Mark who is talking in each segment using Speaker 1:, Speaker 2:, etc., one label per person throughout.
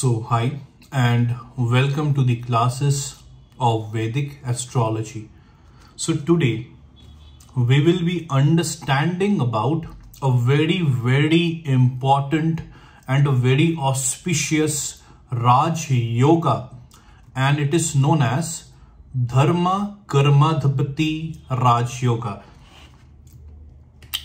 Speaker 1: Hi and welcome to the classes of Vedic astrology. So today we will be understanding about a very important and a very auspicious Raj Yoga, and it is known as Dharma Karmadhipati Raj Yoga,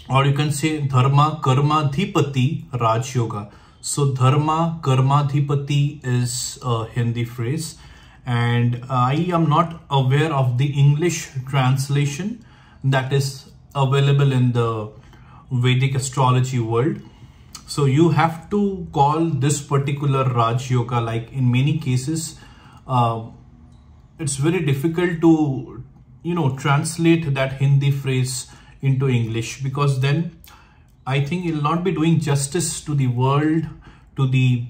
Speaker 1: or you can say Dharma Karmadhipati Raj Yoga. So Dharma Karmadhipati is a Hindi phrase, and I am not aware of the English translation that is available in the Vedic astrology world. So you have to call this particular Raj Yoga, like in many cases, it's very difficult to, translate that Hindi phrase into English, because then I think it will not be doing justice to the world, to the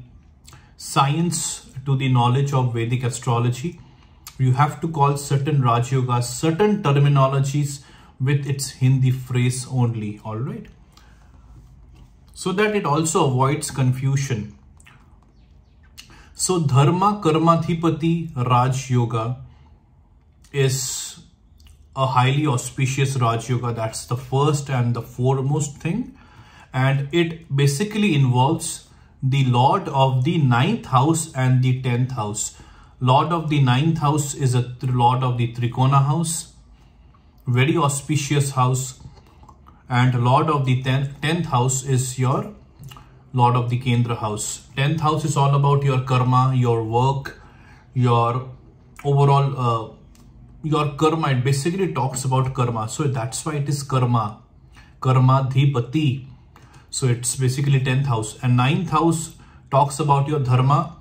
Speaker 1: science, to the knowledge of Vedic astrology. You have to call certain Raj Yogas, certain terminologies with its Hindi phrase only, all right? So that it also avoids confusion. So Dharma Karmadhipati Raj Yoga is a highly auspicious Raj Yoga. That's the first and the foremost thing. And it basically involves the Lord of the 9th house and the 10th house. Lord of the 9th house is a Lord of the Trikona house, very auspicious house. And Lord of the 10th house is your Lord of the Kendra house. 10th house is all about your karma, your work, your overall, your karma. It basically talks about karma. So that's why it is karma, Karmadhipati. So it's basically 10th house, and 9th house talks about your dharma.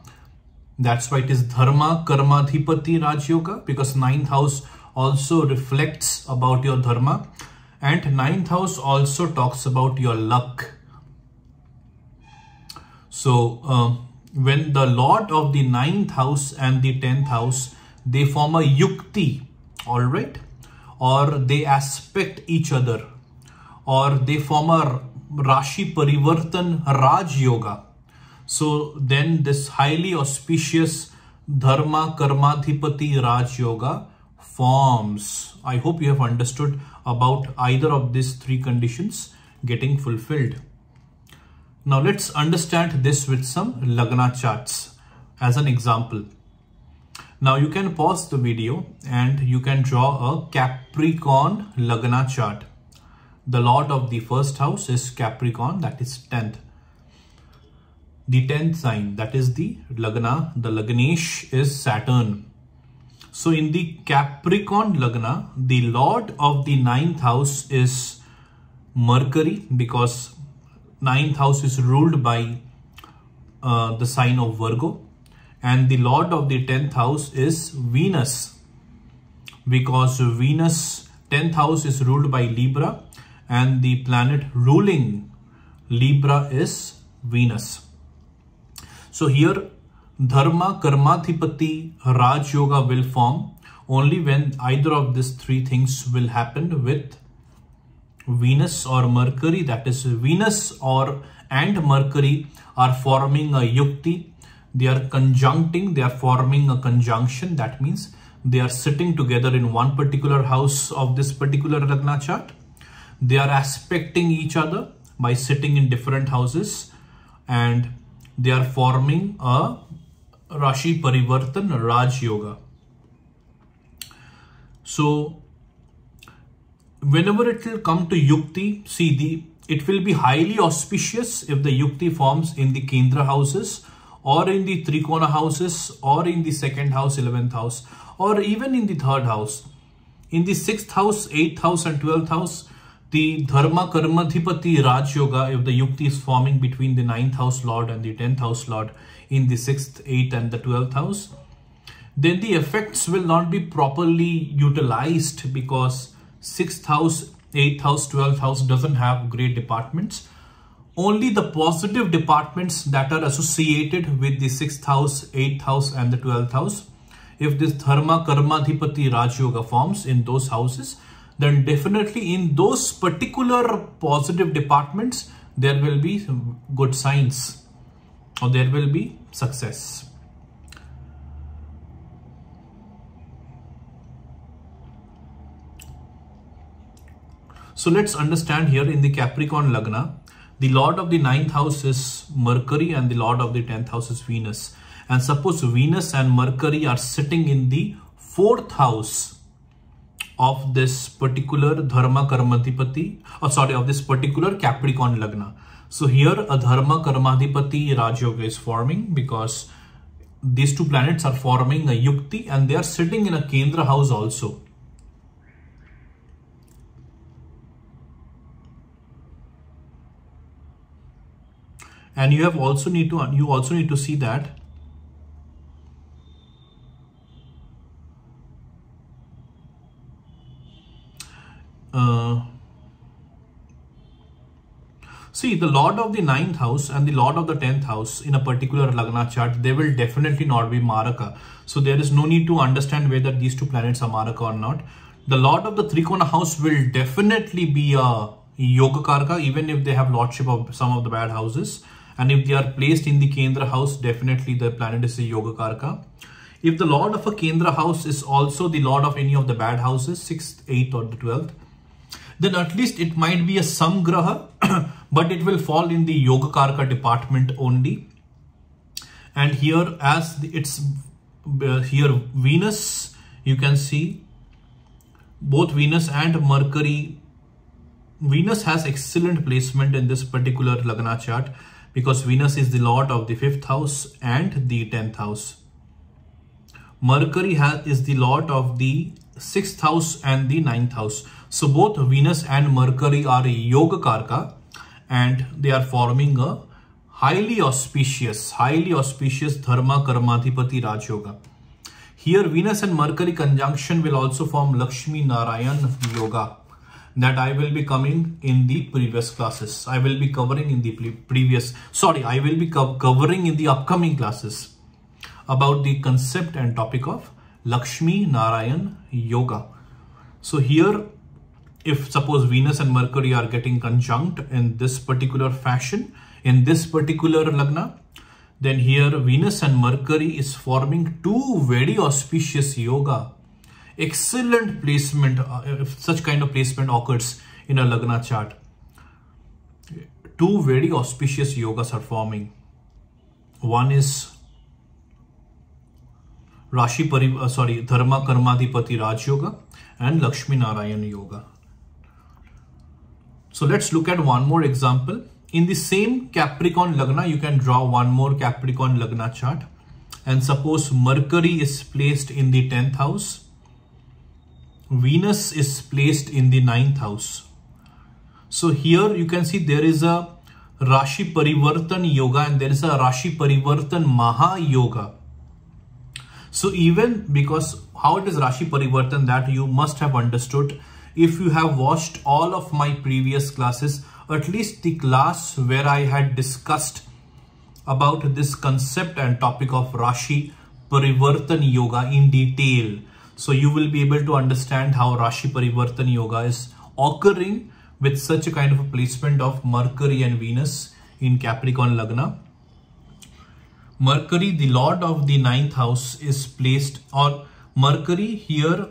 Speaker 1: That's why it is Dharma Karmadhipati Raj Yoga, because 9th house also reflects about your dharma, and 9th house also talks about your luck. So when the Lord of the 9th house and the 10th house, they form a yukti, all right, or they aspect each other, or they form a Rashi Parivartan Raj Yoga. So then this highly auspicious Dharma Karmadhipati Raj Yoga forms. I hope you have understood about either of these three conditions getting fulfilled. Now let's understand this with some Lagna charts as an example. Now you can pause the video and you can draw a Capricorn Lagna chart. The Lord of the first house is Capricorn, that is 10th. The 10th sign, that is the Lagna, the Lagnesh is Saturn. So in the Capricorn Lagna, the Lord of the 9th house is Mercury, because 9th house is ruled by the sign of Virgo. And the Lord of the 10th house is Venus, because Venus 10th house is ruled by Libra, and the planet ruling Libra is Venus. So here Dharma Karmadhipati Raj Yoga will form only when either of these three things will happen with Venus or Mercury. That is, Venus and Mercury are forming a yukti. They are conjuncting, they are forming a conjunction. That means they are sitting together in one particular house of this particular Lagna chart. They are aspecting each other by sitting in different houses, and they are forming a Rashi Parivartan Raj Yoga. So whenever it will come to yukti, see, it will be highly auspicious if the yukti forms in the Kendra houses, or in the Trikona houses, or in the 2nd house, 11th house, or even in the 3rd house. In the 6th house, 8th house and 12th house, the Dharma Karmadhipati Raj Yoga, if the yukti is forming between the 9th house Lord and the 10th house Lord in the 6th, 8th and the 12th house, then the effects will not be properly utilized, because 6th house, 8th house, 12th house doesn't have great departments. Only the positive departments that are associated with the 6th house, 8th house and the 12th house. If this Dharma Karmadhipati Raj Yoga forms in those houses, then definitely in those particular positive departments, there will be good signs. or there will be success. So let's understand here in the Capricorn Lagna, the Lord of the 9th house is Mercury and the Lord of the 10th house is Venus. And suppose Venus and Mercury are sitting in the 4th house of this particular Dharma Karmadhipati, of this particular Capricorn Lagna. So here a Dharma Karmadhipati Raj Yoga is forming because these two planets are forming a Yukti and they are sitting in a Kendra house also. And you also need to see that see, the Lord of the 9th house and the Lord of the 10th house in a particular Lagna chart, they will definitely not be Maraka. So there is no need to understand whether these two planets are Maraka or not. The Lord of the Trikona house will definitely be a Yoga Karka, even if they have lordship of some of the bad houses. And if they are placed in the Kendra house, definitely the planet is a Yoga Karka. If the Lord of a Kendra house is also the Lord of any of the bad houses, 6th, 8th or the 12th, then at least it might be a Samgraha, but it will fall in the Yoga Karka department only. And here here Venus, you can see both Venus and Mercury. Venus has excellent placement in this particular Lagna chart because Venus is the Lord of the 5th house and the 10th house. Mercury is the Lord of the 6th house and the 9th house. So both Venus and Mercury are a Yoga Karka and they are forming a highly auspicious Dharma Karmadhipati Raj Yoga. Here Venus and Mercury conjunction will also form Lakshmi Narayan Yoga. That I will be coming in the previous classes. I will be covering in the covering in the upcoming classes about the concept and topic of Lakshmi Narayan Yoga. So here, if suppose Venus and Mercury are getting conjunct in this particular fashion, in this particular Lagna, then here Venus and Mercury is forming two very auspicious yoga. Excellent placement, if such kind of placement occurs in a Lagna chart. Two very auspicious yogas are forming. One is Dharma Karmadhipati Raj Yoga and Lakshmi Narayan Yoga. So let's look at one more example. In the same Capricorn Lagna, you can draw one more Capricorn Lagna chart. And suppose Mercury is placed in the 10th house. Venus is placed in the 9th house. So here you can see there is a Rashi Parivartan Yoga and there is a Rashi Parivartan Maha Yoga. So even because how it is Rashi Parivartan, that you must have understood if you have watched all of my previous classes, at least the class where I had discussed about this concept and topic of Rashi Parivartan Yoga in detail. So you will be able to understand how Rashi Parivartan Yoga is occurring with such a kind of a placement of Mercury and Venus in Capricorn Lagna. Mercury, the Lord of the 9th house, is placed, or Mercury here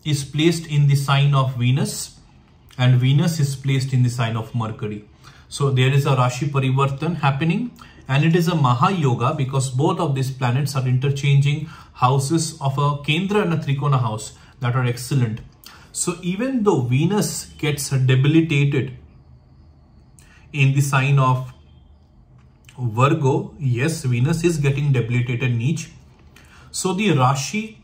Speaker 1: is placed in the sign of Venus and Venus is placed in the sign of Mercury. So there is a Rashi Parivartan happening and it is a Maha Yoga because both of these planets are interchanging houses of a Kendra and a Trikona house that are excellent. So even though Venus gets debilitated in the sign of Virgo, yes, Venus is getting debilitated niche. So the Rashi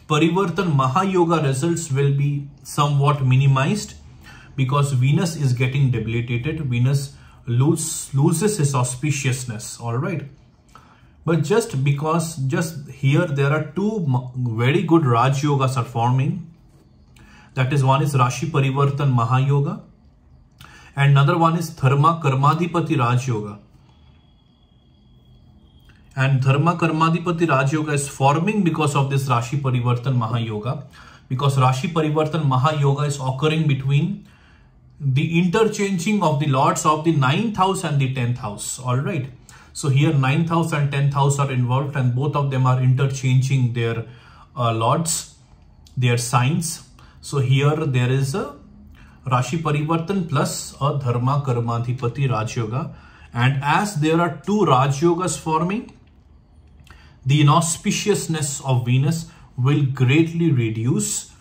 Speaker 1: Parivartan Maha Yoga results will be somewhat minimized because Venus is getting debilitated. Venus loses his auspiciousness, all right. But just here there are two very good Raj Yogas are forming. That is, one is Rashi Parivartan Maha Yoga and another one is Dharma Karmadhipati Raj Yoga. And Dharma Karmadhipati Raj Yoga is forming because of this Rashi Parivartan Maha Yoga. Because Rashi Parivartan Maha Yoga is occurring between the interchanging of the lords of the 9th house and the 10th house. Alright. So here 9th house and 10th house are involved, and both of them are interchanging their lords, their signs. So here there is a Rashi Parivartan plus a Dharma Karmadhipati Raj Yoga. And as there are two Raj Yogas forming, the inauspiciousness of Venus will greatly reduce.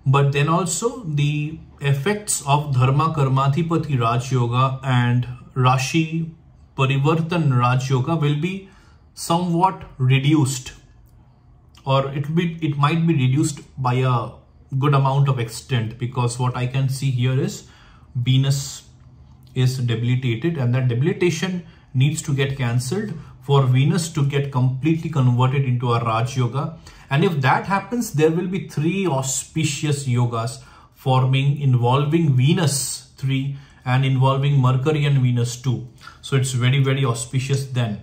Speaker 1: But then also the effects of Dharma Karmadhipati Raj Yoga and Rashi Parivartan Raj Yoga will be somewhat reduced, or it might be reduced by a good amount of extent, because what I can see here is Venus is debilitated, and that debilitation needs to get cancelled for Venus to get completely converted into a Raj Yoga. And if that happens, there will be three auspicious yogas forming, involving Venus 3 and involving Mercury and Venus 2. So it's very, very auspicious then.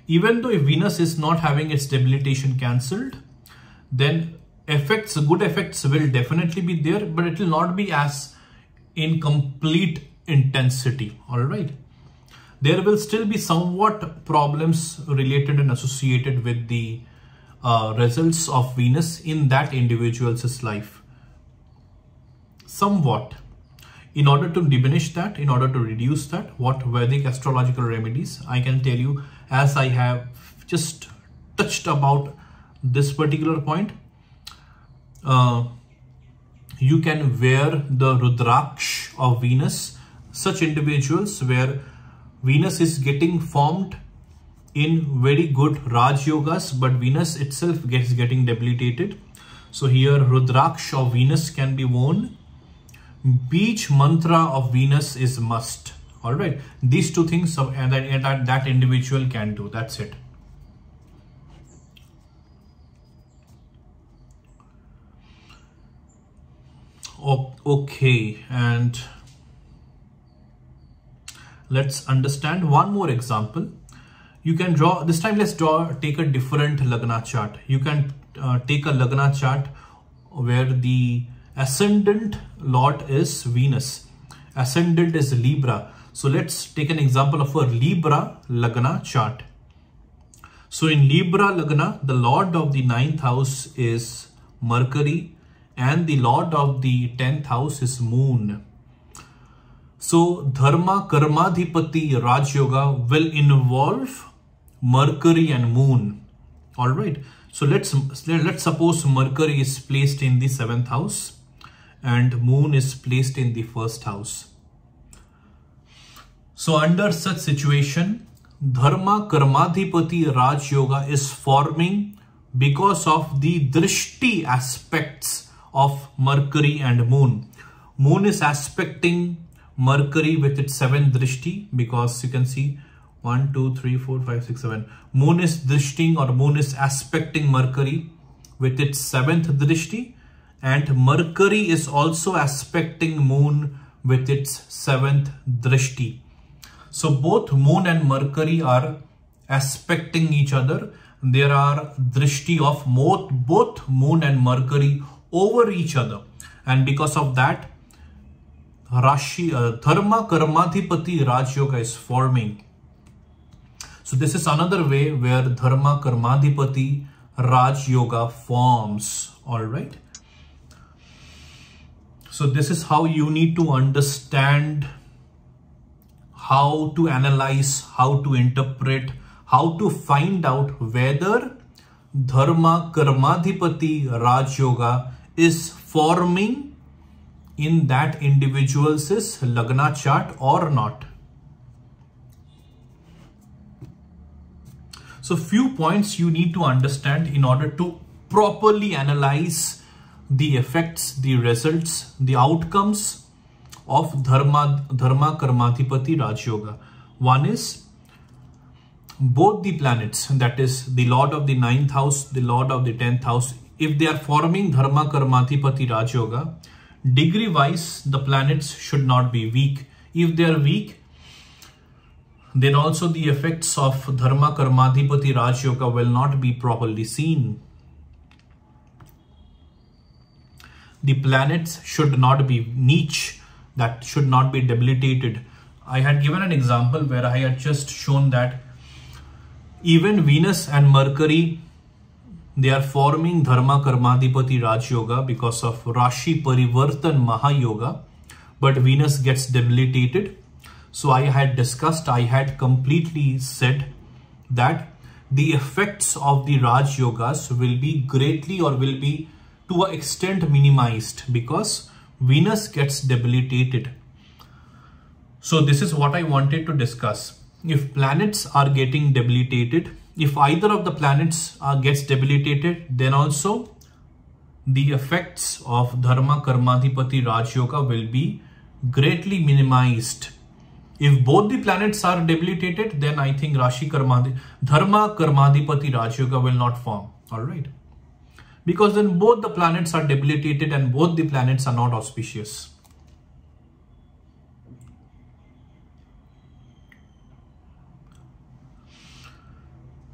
Speaker 1: Even though if Venus is not having its debilitation cancelled, then effects, good effects will definitely be there, but it will not be as in complete intensity. All right. There will still be somewhat problems related and associated with the results of Venus in that individual's life. Somewhat. In order to diminish that, in order to reduce that, what Vedic astrological remedies I can tell you, as I have just touched about this particular point. You can wear the Rudraksh of Venus. Such individuals where Venus is getting formed in very good Raj Yogas, but Venus itself gets getting debilitated. So here Rudraksh of Venus can be worn. Beach mantra of Venus is must. All right. These two things that individual can do. That's it. Okay. And let's understand one more example. You can draw, this time let's take a different Lagna chart. You can take a Lagna chart where the ascendant Lord is Venus. Ascendant is Libra. So let's take an example of a Libra Lagna chart. So in Libra Lagna, the Lord of the 9th house is Mercury and the Lord of the 10th house is Moon. So Dharma Karmadhipati Raj Yoga will involve Mercury and Moon. All right. So let's suppose Mercury is placed in the 7th house and Moon is placed in the 1st house. So under such situation, Dharma Karmadhipati Raj Yoga is forming because of the drishti aspects of Mercury and Moon. Moon is aspecting Mercury with its 7th drishti, because you can see 1, 2, 3, 4, 5, 6, 7. Moon is drishting, or Moon is aspecting Mercury with its 7th drishti, and Mercury is also aspecting Moon with its 7th drishti. So both Moon and Mercury are aspecting each other. There are drishti of both Moon and Mercury over each other, and because of that, Dharma Karmadhipati Raj Yoga is forming. So this is another way where Dharma Karmadhipati Raj Yoga forms. All right. So this is how you need to understand how to analyze, how to interpret, how to find out whether Dharma Karmadhipati Raj Yoga is forming in that individual's Lagna chart or not. So few points you need to understand in order to properly analyze the effects, the results, the outcomes of Dharma Karmadhipati Raj Yoga. One is both the planets, that is the Lord of the 9th house, the Lord of the 10th house, if they are forming Dharma Karmadhipati Raj Yoga, degree wise the planets should not be weak. If they are weak, then also the effects of Dharma Karmadhipati Raj Yoga will not be properly seen. The planets should not be niche, that should not be debilitated. I had given an example where I had just shown that even Venus and Mercury, they are forming Dharma Karmadhipati Raj Yoga because of Rashi Parivartan Maha Yoga, but Venus gets debilitated. So I had discussed, I had completely said that the effects of the Raj Yogas will be greatly or will be to an extent minimized because Venus gets debilitated. So this is what I wanted to discuss. If planets are getting debilitated, if either of the planets gets debilitated, then also the effects of Dharma Karmadhipati Raj Yoga will be greatly minimized. If both the planets are debilitated, then I think Dharma Karmadhipati Raj Yoga will not form. Alright. Because then both the planets are debilitated and both the planets are not auspicious.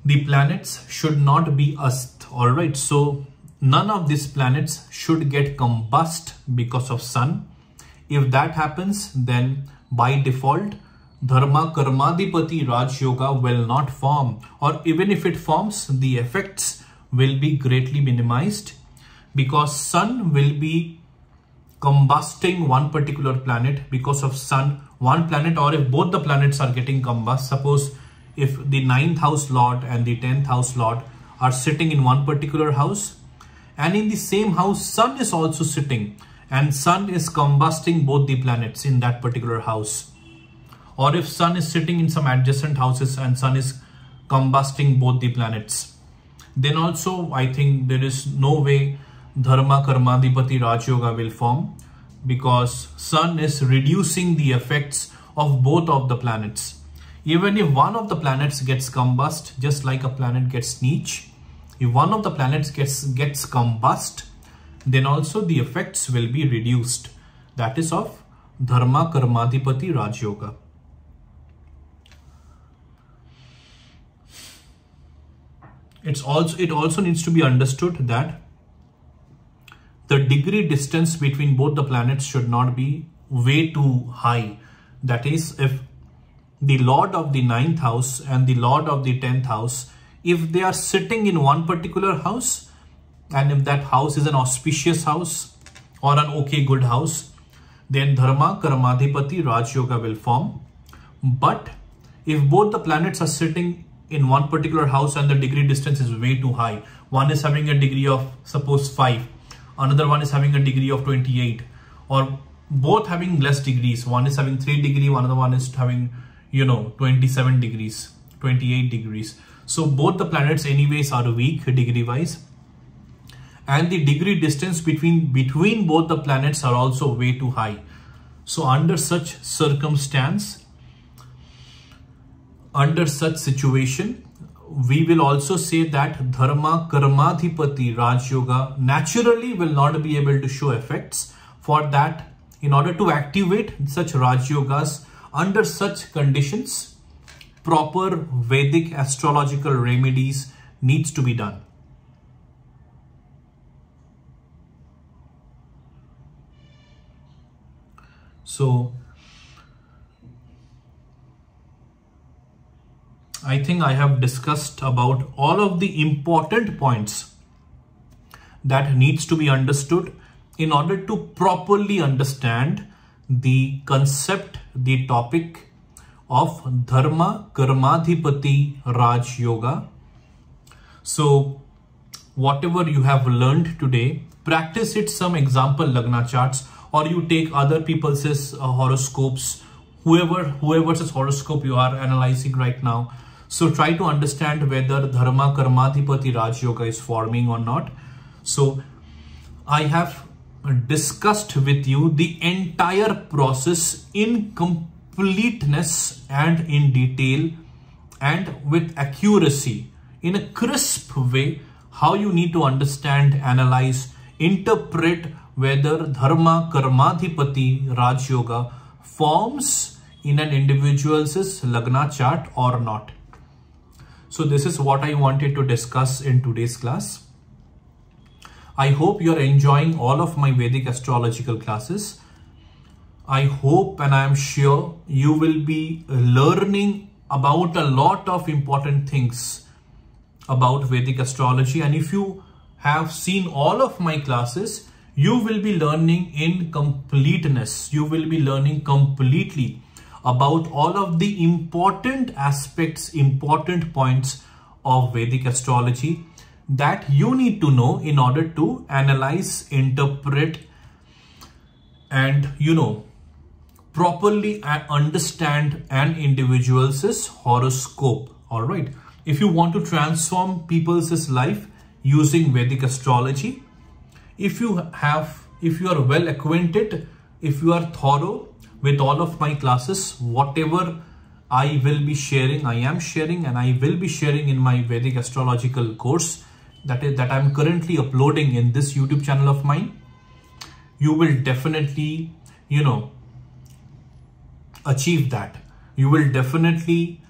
Speaker 1: The planets should not be ast. Alright. So none of these planets should get combust because of sun. If that happens, then by default, Dharma Karmadhipati Raj Yoga will not form, or even if it forms, the effects will be greatly minimized because sun will be combusting one particular planet because of sun, one planet, or if both the planets are getting combust. Suppose if the 9th house lord and the 10th house lord are sitting in one particular house, and in the same house sun is also sitting, and sun is combusting both the planets in that particular house. Or if sun is sitting in some adjacent houses and sun is combusting both the planets, then also I think there is no way Dharma Karmadhipati Raj Yoga will form because sun is reducing the effects of both of the planets. Even if one of the planets gets combust, just like a planet gets niche, if one of the planets gets combust, then also the effects will be reduced. That is of Dharma Karmadhipati Raj Yoga. It also needs to be understood that the degree distance between both the planets should not be way too high. That is, if the Lord of the 9th house and the Lord of the 10th house, if they are sitting in one particular house, and if that house is an auspicious house or an okay good house, then Dharma Karmadhipati Raj Yoga will form. But if both the planets are sitting in one particular house and the degree distance is way too high, one is having a degree of suppose 5, another one is having a degree of 28, or both having less degrees, one is having 3 degrees, another one is having 27 degrees, 28 degrees. So both the planets anyways are weak degree wise, and the degree distance between both the planets are also way too high. So under such circumstance, under such situation, we will also say that Dharma Karmadhipati Raj Yoga naturally will not be able to show effects. For that, in order to activate such Raj Yogas under such conditions, proper Vedic astrological remedies needs to be done. So I think I have discussed about all of the important points that needs to be understood in order to properly understand the concept, the topic of Dharma Karmadhipati Raj Yoga. So whatever you have learned today, practice it some example Lagna charts, or you take other people's horoscopes, whoever's horoscope you are analyzing right now. So try to understand whether Dharma Karmadhipati Raj Yoga is forming or not. So I have discussed with you the entire process in completeness and in detail and with accuracy, in a crisp way, how you need to understand, analyze, interpret whether Dharma Karmadhipati Raj Yoga forms in an individual's Lagna chart or not. So this is what I wanted to discuss in today's class. I hope you are enjoying all of my Vedic astrological classes. I hope and I am sure you will be learning about a lot of important things about Vedic astrology. And if you have seen all of my classes, you will be learning in completeness. You will be learning completely about all of the important aspects, important points of Vedic astrology that you need to know in order to analyze, interpret, and properly understand an individual's horoscope. All right. If you want to transform people's life using Vedic astrology, if you are well acquainted, if you are thorough with all of my classes, whatever I will be sharing, I am sharing, and I will be sharing in my Vedic astrological course that I'm currently uploading in this YouTube channel of mine, you will definitely, achieve that. You will definitely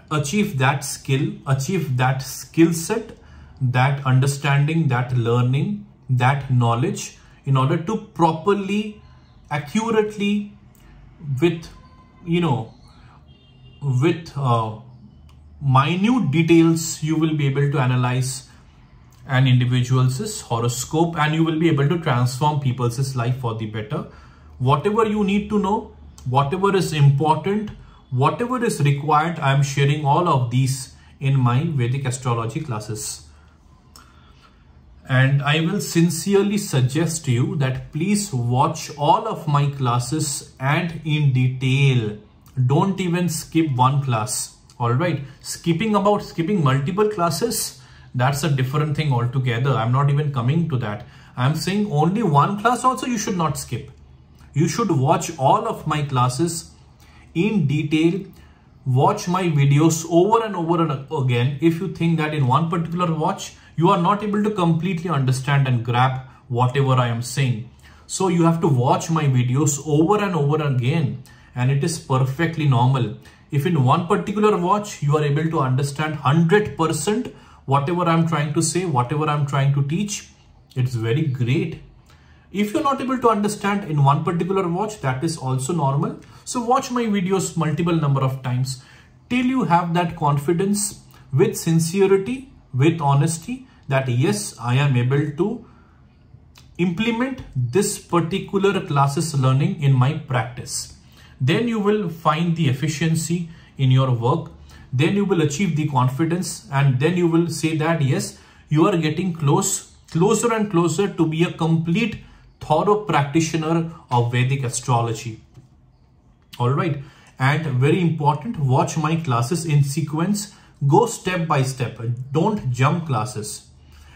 Speaker 1: achieve that skill, achieve that skill set, that understanding, that learning, that knowledge in order to properly, accurately, with minute details, you will be able to analyze an individual's horoscope, and you will be able to transform people's life for the better. Whatever you need to know, whatever is important, whatever is required, I am sharing all of these in my Vedic astrology classes. And I will sincerely suggest to you that please watch all of my classes and in detail. Don't even skip one class. All right. Skipping multiple classes, that's a different thing altogether. I'm not even coming to that. I'm saying only one class also you should not skip. You should watch all of my classes in detail. Watch my videos over and over and again. If you think that in one particular watch, you are not able to completely understand and grab whatever I am saying. So you have to watch my videos over and over again, and it is perfectly normal. If in one particular watch, you are able to understand 100% whatever I'm trying to say, whatever I'm trying to teach, it's very great. If you're not able to understand in one particular watch, that is also normal. So watch my videos multiple number of times till you have that confidence with sincerity, with honesty, that yes, I am able to implement this particular classes learning in my practice. Then you will find the efficiency in your work. Then you will achieve the confidence, and then you will say that yes, you are getting closer and closer to be a complete thorough practitioner of Vedic astrology. All right. And very important, watch my classes in sequence. Go step by step. Don't jump classes,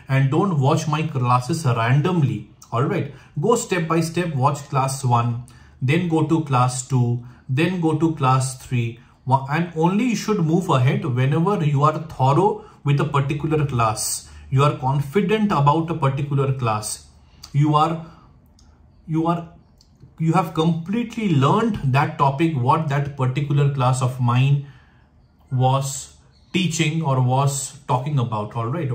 Speaker 1: and don't watch my classes randomly. All right. Go step by step. Watch class 1, then go to class 2, then go to class 3. And only you should move ahead whenever you are thorough with a particular class. You are confident about a particular class. You have completely learned that topic, what that particular class of mine was teaching or was talking about, all right,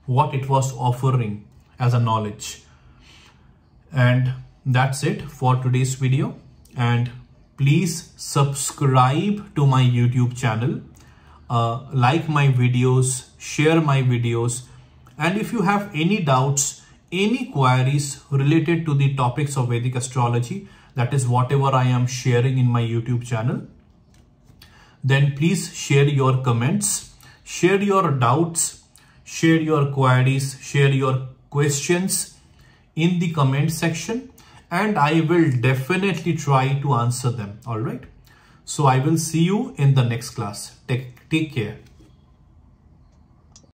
Speaker 1: what it was offering as a knowledge. And that's it for today's video. And please subscribe to my YouTube channel, like my videos, share my videos. And if you have any doubts, any queries related to the topics of Vedic astrology, that is whatever I am sharing in my YouTube channel, then please share your comments, share your doubts, share your queries, share your questions in the comment section, and I will definitely try to answer them. All right. So I will see you in the next class. Take care.